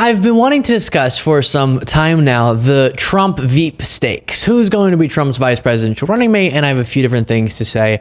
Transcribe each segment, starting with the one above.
I've been wanting to discuss for some time now the Trump Veep stakes. Who's going to be Trump's vice presidential running mate? And I have a few different things to say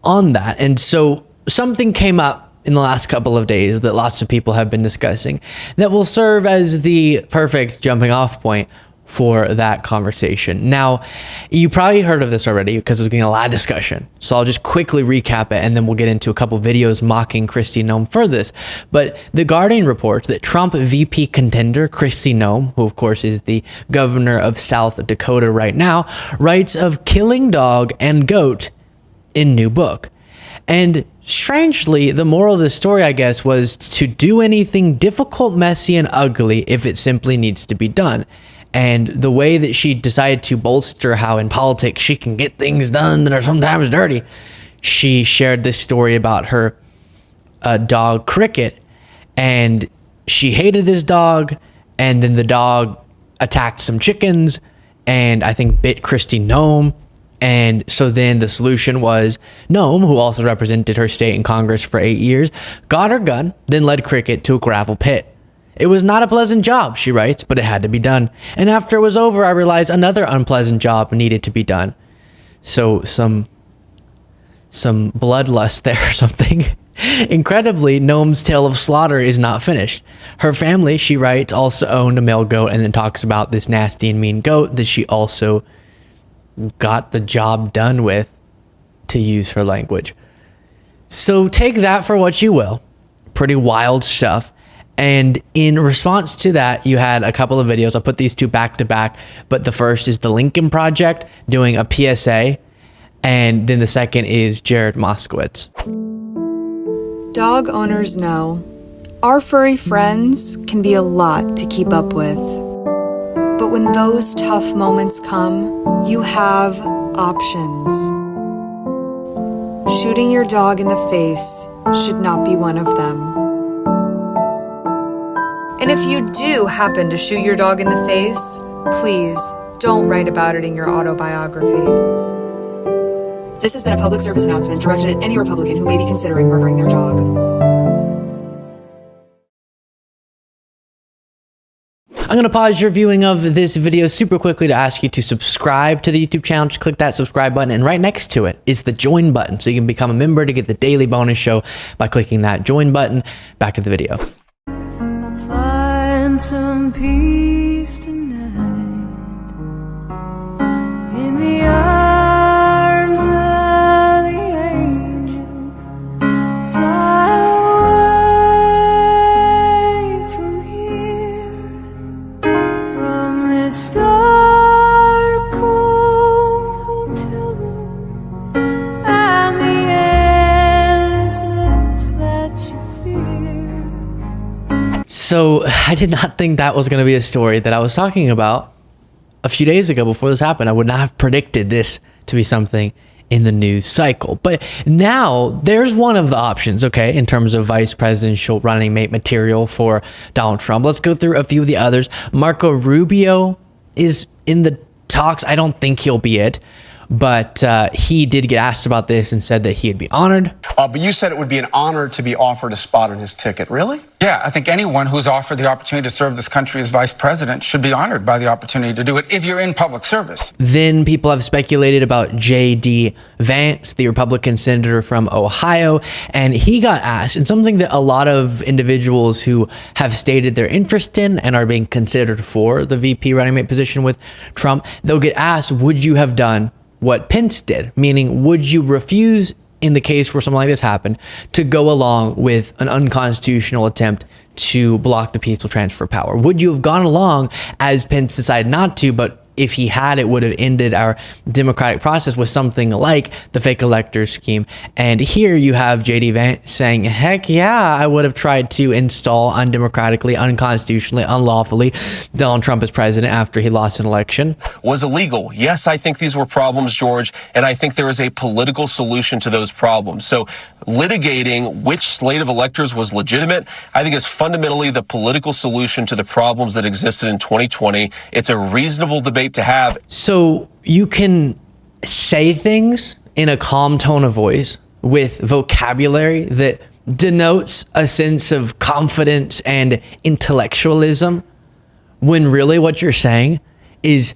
on that. And so something came up in the last couple of days that lots of people have been discussing that will serve as the perfect jumping off point for that conversation. Now, you probably heard of this already because there's been a lot of discussion. So I'll just quickly recap it and then we'll get into a couple videos mocking Kristi Noem for this. But The Guardian reports that Trump VP contender Kristi Noem, who of course is the governor of South Dakota right now, writes of killing dog and goat in new book. And strangely, the moral of the story, I guess, was to do anything difficult, messy, and ugly if it simply needs to be done. And the way that she decided to bolster how in politics she can get things done that are sometimes dirty, she shared this story about her dog Cricket, and she hated this dog, and then the dog attacked some chickens and I think bit Kristi Noem. And so then the solution was Noem, who also represented her state in Congress for 8 years, got her gun, then led Cricket to a gravel pit. It was not a pleasant job, she writes, but it had to be done. And after it was over, I realized another unpleasant job needed to be done. So some bloodlust there or something. Incredibly, Noem's tale of slaughter is not finished. Her family, she writes, also owned a male goat, and then talks about this nasty and mean goat that she also got the job done with, to use her language. So take that for what you will. Pretty wild stuff. And in response to that, you had a couple of videos. I'll put these two back to back, but the first is the Lincoln Project doing a PSA, and then the second is Jared Moskowitz. Dog owners know our furry friends can be a lot to keep up with. But when those tough moments come, you have options. Shooting your dog in the face should not be one of them. And if you do happen to shoot your dog in the face, please don't write about it in your autobiography. This has been a public service announcement directed at any Republican who may be considering murdering their dog. I'm going to pause your viewing of this video super quickly to ask you to subscribe to the YouTube channel. Just click that subscribe button, and right next to it is the join button. So you can become a member to get the daily bonus show by clicking that join button. Back to the video. Some peace tonight in the arms of the angel. Fly away from here, from this dark, cold hotel room and the endlessness that you fear. So I did not think that was going to be a story that I was talking about a few days ago before this happened. I would not have predicted this to be something in the news cycle. But now there's one of the options, okay, in terms of vice presidential running mate material for Donald Trump. Let's go through a few of the others. Marco Rubio is in the talks. I don't think he'll be it, but he did get asked about this and said that he'd be honored. But you said it would be an honor to be offered a spot on his ticket. Really? Yeah, I think anyone who's offered the opportunity to serve this country as vice president should be honored by the opportunity to do it if you're in public service. Then people have speculated about J.D. Vance, the Republican senator from Ohio, and he got asked, and something that a lot of individuals who have stated their interest in and are being considered for the VP running mate position with Trump, they'll get asked, would you have done what Pence did? Meaning, would you refuse, in the case where something like this happened, to go along with an unconstitutional attempt to block the peaceful transfer of power? Would you have gone along as Pence decided not to, but if he had, it would have ended our democratic process with something like the fake elector scheme? And here you have J.D. Vance saying, heck yeah, I would have tried to install undemocratically, unconstitutionally, unlawfully Donald Trump as president after he lost an election. Was illegal. Yes, I think these were problems, George, and I think there is a political solution to those problems. So litigating which slate of electors was legitimate, I think, is fundamentally the political solution to the problems that existed in 2020. It's a reasonable debate to have. So you can say things in a calm tone of voice with vocabulary that denotes a sense of confidence and intellectualism, when really what you're saying is,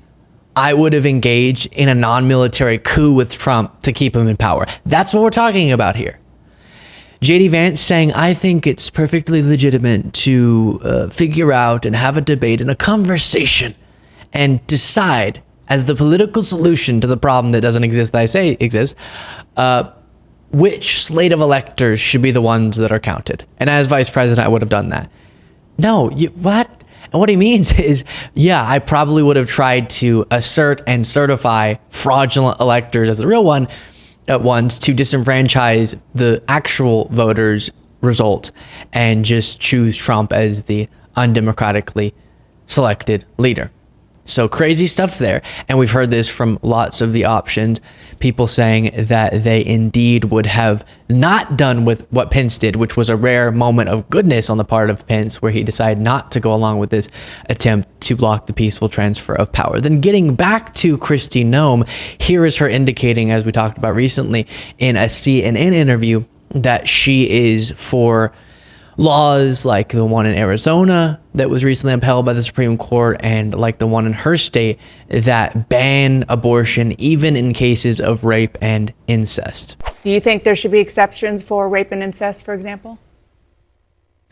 I would have engaged in a non-military coup with Trump to keep him in power. That's what we're talking about here. JD Vance saying, I think it's perfectly legitimate to figure out and have a debate and a conversation and decide as the political solution to the problem that doesn't exist, that I say exists, which slate of electors should be the ones that are counted. And as vice president, I would have done that. No, what? And what he means is, yeah, I probably would have tried to assert and certify fraudulent electors as the real one at once to disenfranchise the actual voters' result and just choose Trump as the undemocratically selected leader. So crazy stuff there. And we've heard this from lots of the options, people saying that they indeed would have not done with what Pence did, which was a rare moment of goodness on the part of Pence, where he decided not to go along with this attempt to block the peaceful transfer of power. Then getting back to Kristi Noem, here is her indicating, as we talked about recently in a CNN interview, that she is for laws like the one in Arizona that was recently upheld by the Supreme Court, and like the one in her state that ban abortion even in cases of rape and incest. Do you think there should be exceptions for rape and incest, for example?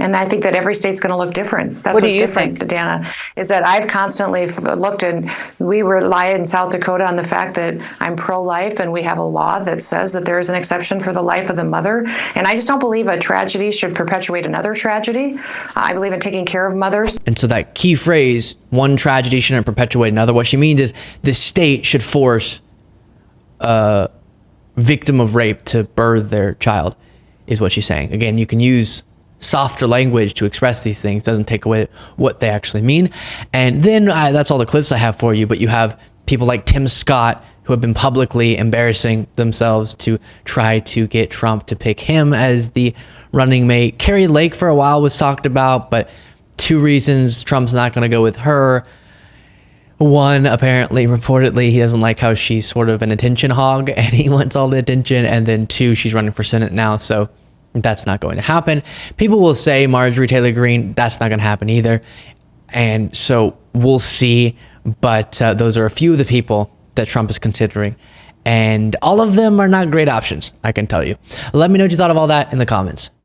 And I think that every state's going to look different. That's what's different, Dana, is that I've constantly looked, and we rely in South Dakota on the fact that I'm pro-life, and we have a law that says that there is an exception for the life of the mother. And I just don't believe a tragedy should perpetuate another tragedy. I believe in taking care of mothers. And so that key phrase, one tragedy shouldn't perpetuate another, what she means is the state should force a victim of rape to birth their child, is what she's saying. Again, you can use softer language to express these things, doesn't take away what they actually mean. And then that's all the clips I have for you, but you have people like Tim Scott who have been publicly embarrassing themselves to try to get Trump to pick him as the running mate. Carrie Lake for a while was talked about, but 2 reasons Trump's not going to go with her. One, apparently, reportedly, he doesn't like how she's sort of an attention hog and he wants all the attention. And then 2, she's running for Senate now, so that's not going to happen. People will say Marjorie Taylor Greene, that's not going to happen either. And so we'll see. But those are a few of the people that Trump is considering. And all of them are not great options, I can tell you. Let me know what you thought of all that in the comments.